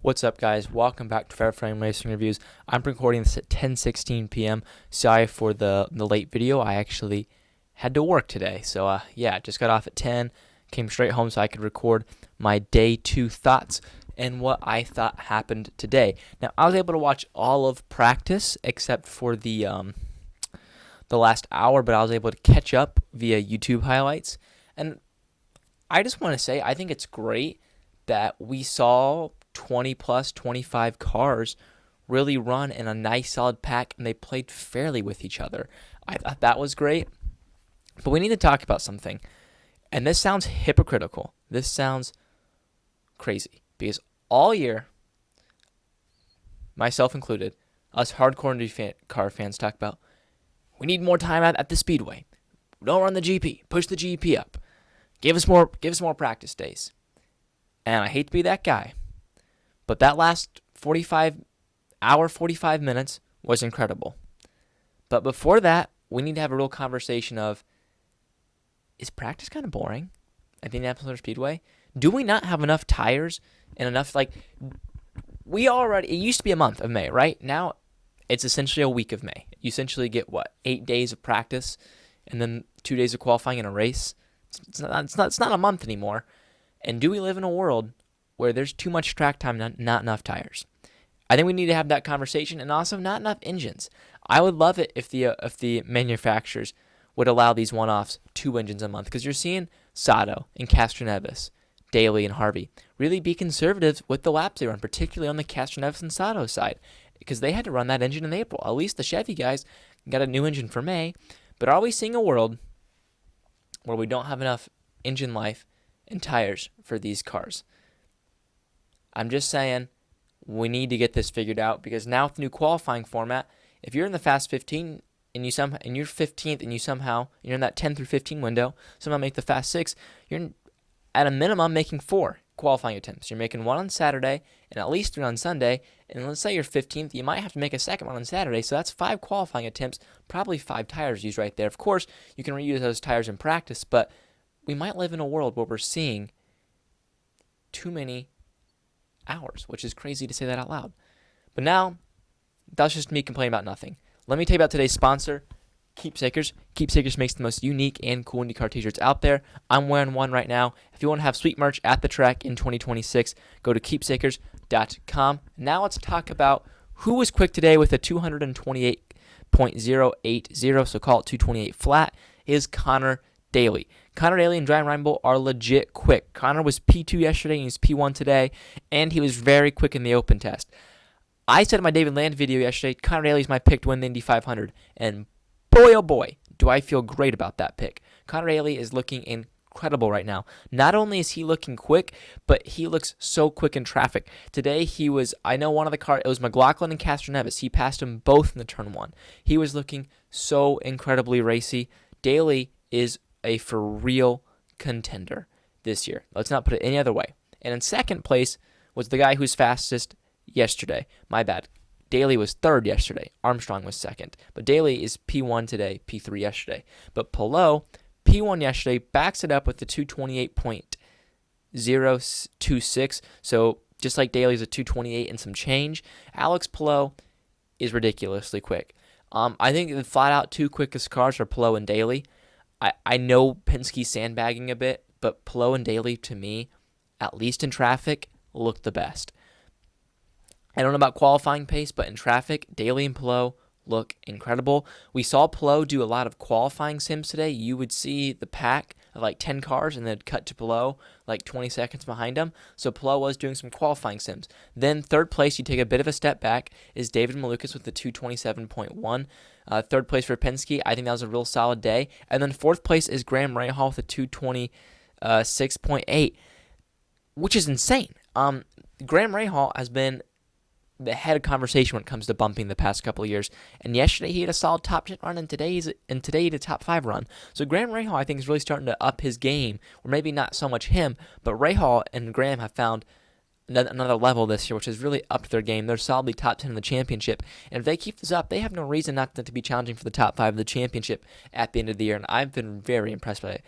What's up, guys? Welcome back to Fair Frame Racing Reviews. I'm recording this at 10:16 p.m. Sorry for the late video. I actually had to work today. So, just got off at 10, came straight home so I could record my day 2 thoughts and what I thought happened today. Now, I was able to watch all of practice except for the last hour, but I was able to catch up via YouTube highlights. And I just want to say, I think it's great that we saw 20 plus 25 cars really run in a nice solid pack, and they played fairly with each other. I thought that was great. But we need to talk about something. And this sounds hypocritical. This sounds crazy. Because all year, myself included, us hardcore Indy car fans talk about, we need more time at the speedway. Don't run the GP. Push the GP up. Give us more practice days. And I hate to be that guy, but that last 45 minutes was incredible. But before that, we need to have a real conversation of, is practice kind of boring at the Indianapolis Speedway? Do we not have enough tires and enough, it used to be a month of May, right? Now it's essentially a week of May. You essentially get, 8 days of practice and then 2 days of qualifying in a race. It's not a month anymore. And do we live in a world where there's too much track time, not enough tires? I think we need to have that conversation, and also not enough engines. I would love it if the manufacturers would allow these one-offs 2 engines a month, because you're seeing Sato and Castroneves, Daly and Harvey really be conservative with the laps they run, particularly on the Castroneves and Sato side, because they had to run that engine in April. At least the Chevy guys got a new engine for May. But are we seeing a world where we don't have enough engine life and tires for these cars? I'm just saying we need to get this figured out, because now with the new qualifying format, if you're in the Fast 15 and you're 15th and you're in that 10 through 15 window, somehow make the Fast 6, you're at a minimum making 4 qualifying attempts. You're making 1 on Saturday and at least 3 on Sunday. And let's say you're 15th, you might have to make a second one on Saturday. So that's 5 qualifying attempts, probably 5 tires used right there. Of course, you can reuse those tires in practice, but we might live in a world where we're seeing too many hours, which is crazy to say that out loud. But now, that's just me complaining about nothing. Let me tell you about today's sponsor, Keepsakers. Keepsakers makes the most unique and cool IndyCar t-shirts out there. I'm wearing one right now. If you want to have sweet merch at the track in 2026, go to keepsakers.com. Now let's talk about who was quick today with a 228.080, so call it 228 flat, is Connor Daly. Connor Daly and Ryan Reinbold are legit quick. Connor was P2 yesterday and he's P1 today, and he was very quick in the open test. I said in my David Land video yesterday, Connor Daly is my pick to win the Indy 500, and boy, oh boy, do I feel great about that pick. Connor Daly is looking incredible right now. Not only is he looking quick, but he looks so quick in traffic. Today I know one of the cars, it was McLaughlin and Castroneves. He passed them both in the turn 1. He was looking so incredibly racy. Daly is a for real contender this year. Let's not put it any other way. And in second place was the guy who's fastest yesterday. My bad. Daly was third yesterday. Armstrong was second. But Daly is P1 today, P3 yesterday. But Palou, P1 yesterday, backs it up with the 228.026. So just like Daly's a 228 and some change, Alex Palou is ridiculously quick. I think the flat out 2 quickest cars are Palou and Daly. I know Penske's sandbagging a bit, but Palou and Daly, to me, at least in traffic, look the best. I don't know about qualifying pace, but in traffic, Daly and Palou look incredible. We saw Palou do a lot of qualifying sims today. You would see the pack of 10 cars and then cut to Palou 20 seconds behind him. So Palou was doing some qualifying sims. Then third place, you take a bit of a step back, is David Malukas with the 227.1. Third place for Penske. I think that was a real solid day. And then fourth place is Graham Rahal with a 226.8, which is insane. Graham Rahal has been the head of conversation when it comes to bumping the past couple of years. And yesterday he had a solid top 10 run, and today he had a top 5 run. So Graham Rahal, I think, is really starting to up his game, or maybe not so much him, but Rahal and Graham have found another level this year, which has really upped their game. They're solidly top 10 in the championship. And if they keep this up, they have no reason not to be challenging for the top 5 of the championship at the end of the year. And I've been very impressed by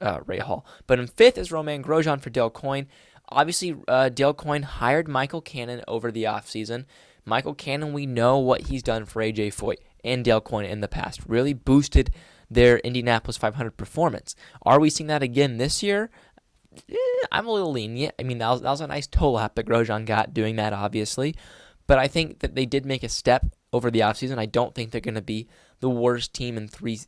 Rahal. But in fifth is Romain Grosjean for Dale Coyne. Obviously, Dale Coyne hired Michael Cannon over the offseason. Michael Cannon, we know what he's done for AJ Foyt and Dale Coyne in the past. Really boosted their Indianapolis 500 performance. Are we seeing that again this year? I'm a little lenient. I mean, that was a nice toe lap that Grosjean got doing that, obviously. But I think that they did make a step over the offseason. I don't think they're going to be the worst team in 3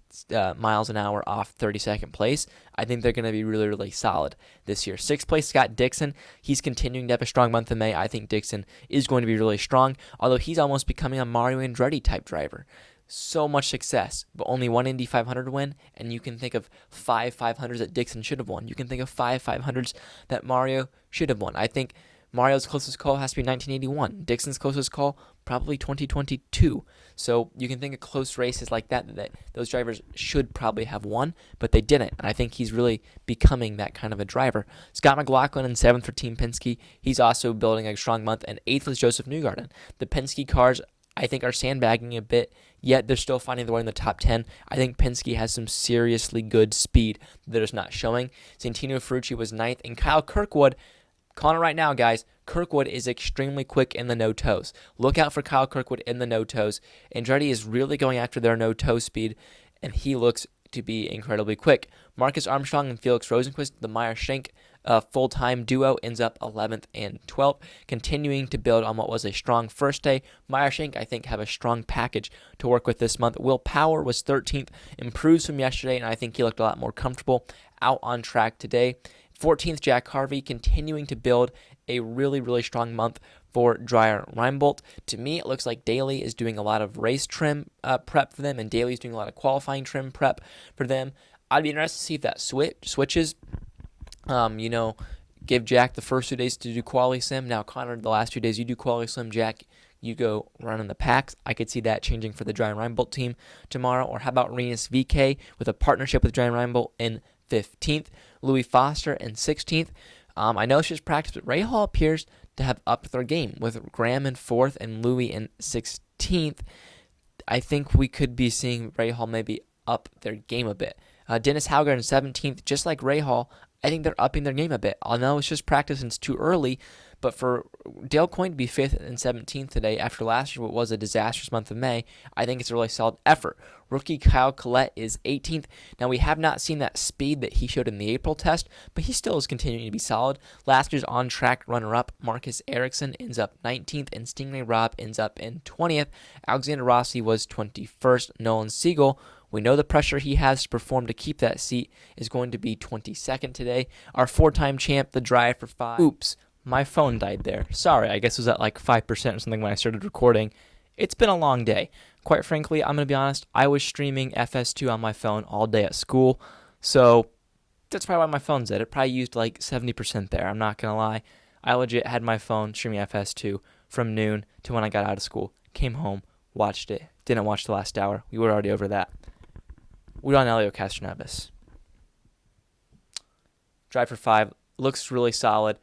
miles an hour off 32nd place. I think they're going to be really, really solid this year. 6th place, Scott Dixon. He's continuing to have a strong month of May. I think Dixon is going to be really strong, although he's almost becoming a Mario Andretti type driver. So much success, but only one Indy 500 win, and you can think of 5 500s that Dixon should have won. You can think of 5 500s that Mario should have won. I think Mario's closest call has to be 1981. Dixon's closest call, probably 2022. So you can think of close races like that those drivers should probably have won, but they didn't. And I think he's really becoming that kind of a driver. Scott McLaughlin in 7th for Team Penske. He's also building a strong month. And 8th was Joseph Newgarden. The Penske cars, I think, are sandbagging a bit, yet they're still finding their way in the top 10. I think Penske has some seriously good speed that is not showing. Santino Ferrucci was 9th, and Kyle Kirkwood, calling it right now, guys, Kirkwood is extremely quick in the no-toes. Look out for Kyle Kirkwood in the no-toes. Andretti is really going after their no-toe speed, and he looks to be incredibly quick. Marcus Armstrong and Felix Rosenqvist, the Meyer-Shank full-time duo, ends up 11th and 12th, continuing to build on what was a strong first day. Meyer-Shank, I think, have a strong package to work with this month. Will Power was 13th, improves from yesterday, and I think he looked a lot more comfortable out on track today. 14th, Jack Harvey, continuing to build a really, really strong month for Dreyer Reinbold. To me, it looks like Daly is doing a lot of race trim prep for them, and Daly's doing a lot of qualifying trim prep for them. I'd be interested to see if that switches. Give Jack the first 2 days to do quali sim. Now, Connor, the last 2 days you do quali sim. Jack, you go run in the packs. I could see that changing for the Dreyer Reinbold team tomorrow. Or how about Rinus VK with a partnership with Dreyer Reinbold in 15th, Louis Foster in 16th. I know it's just practice, but Ray Hall appears to have upped their game with Graham in 4th and Louis in 16th. I think we could be seeing Ray Hall maybe up their game a bit. Dennis Hauger in 17th, just like Ray Hall, I think they're upping their game a bit. I know it's just practice and it's too early, but for Dale Coyne to be 5th and 17th today after last year, what was a disastrous month of May, I think it's a really solid effort. Rookie Kyle Collette is 18th. Now, we have not seen that speed that he showed in the April test, but he still is continuing to be solid. Last year's on-track runner-up, Marcus Ericsson, ends up 19th, and Stingray Robb ends up in 20th. Alexander Rossi was 21st. Nolan Siegel, we know the pressure he has to perform to keep that seat, is going to be 22nd today. Our 4-time champ, the Drive for 5. Oops, my phone died there. Sorry, I guess it was at like 5% or something when I started recording. It's been a long day. Quite frankly, I'm going to be honest, I was streaming FS2 on my phone all day at school, so that's probably why my phone's dead. It probably used like 70% there, I'm not going to lie. I legit had my phone streaming FS2 from noon to when I got out of school. Came home, watched it. Didn't watch the last hour. We were already over that. We're on Elio Castroneves. Drive for 5. Looks really solid.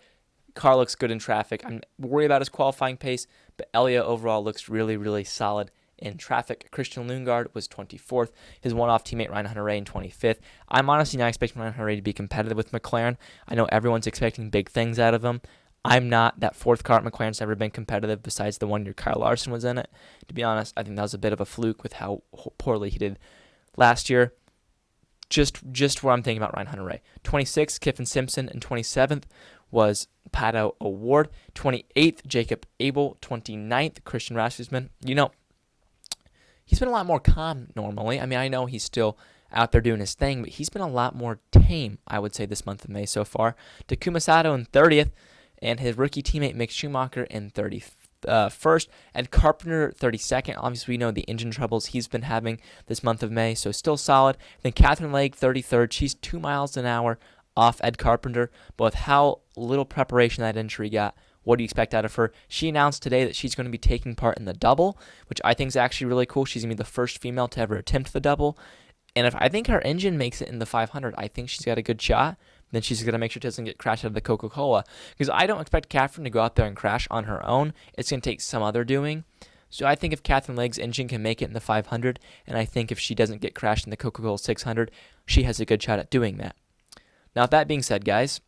Car looks good in traffic. I'm worried about his qualifying pace, but Elio overall looks really, really solid in traffic. Christian Lundgaard was 24th. His one-off teammate Ryan Hunter-Reay in 25th. I'm honestly not expecting Ryan Hunter-Reay to be competitive with McLaren. I know everyone's expecting big things out of him. I'm not. That 4th car at McLaren's never been competitive besides the one year Kyle Larson was in it. To be honest, I think that was a bit of a fluke with how poorly he did last year. Just where I'm thinking about Ryan Hunter-Reay. 26th, Kiffin Simpson, and 27th was Pato Award. 28th, Jacob Abel. 29th, Christian Rasmussen. He's been a lot more calm normally. I mean, I know he's still out there doing his thing, but he's been a lot more tame, I would say, this month of May so far. Takuma Sato in 30th, and his rookie teammate Mick Schumacher in 31st, and Carpenter 32nd. Obviously, we know the engine troubles he's been having this month of May, so still solid. Then Catherine Legge, 33rd. She's 2 miles an hour off Ed Carpenter, but with how little preparation that entry got, what do you expect out of her? She announced today that she's going to be taking part in the double, which I think is actually really cool. She's going to be the first female to ever attempt the double. And if I think her engine makes it in the 500, I think she's got a good shot. Then she's going to make sure it doesn't get crashed out of the Coca-Cola. Because I don't expect Catherine to go out there and crash on her own. It's going to take some other doing. So I think if Catherine Legge's engine can make it in the 500, and I think if she doesn't get crashed in the Coca-Cola 600, she has a good shot at doing that. Now, with that being said, guys,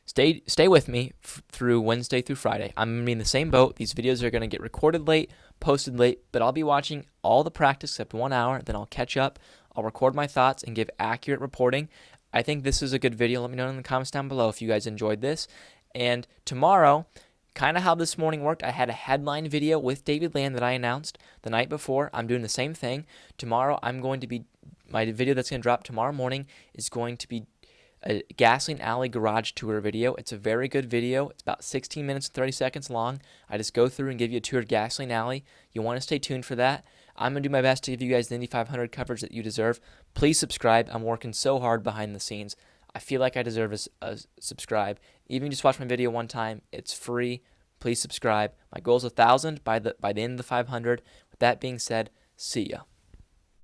stay with me through Wednesday through Friday. I'm going to be in the same boat. These videos are going to get recorded late, posted late, but I'll be watching all the practice except 1 hour. Then I'll catch up. I'll record my thoughts and give accurate reporting. I think this is a good video. Let me know in the comments down below if you guys enjoyed this. And tomorrow, kind of how this morning worked, I had a headline video with David Land that I announced the night before. I'm doing the same thing. Tomorrow, my video that's going to drop tomorrow morning is going to be a Gasoline Alley garage tour video. It's a very good video. It's about 16 minutes and 30 seconds long. I just go through and give you a tour of Gasoline Alley. You want to stay tuned for that. I'm going to do my best to give you guys the Indy 500 coverage that you deserve. Please subscribe. I'm working so hard behind the scenes. I feel like I deserve a subscribe. Even just watch my video one time. It's free. Please subscribe. My goal is 1,000 by the end of the 500. With that being said, see ya.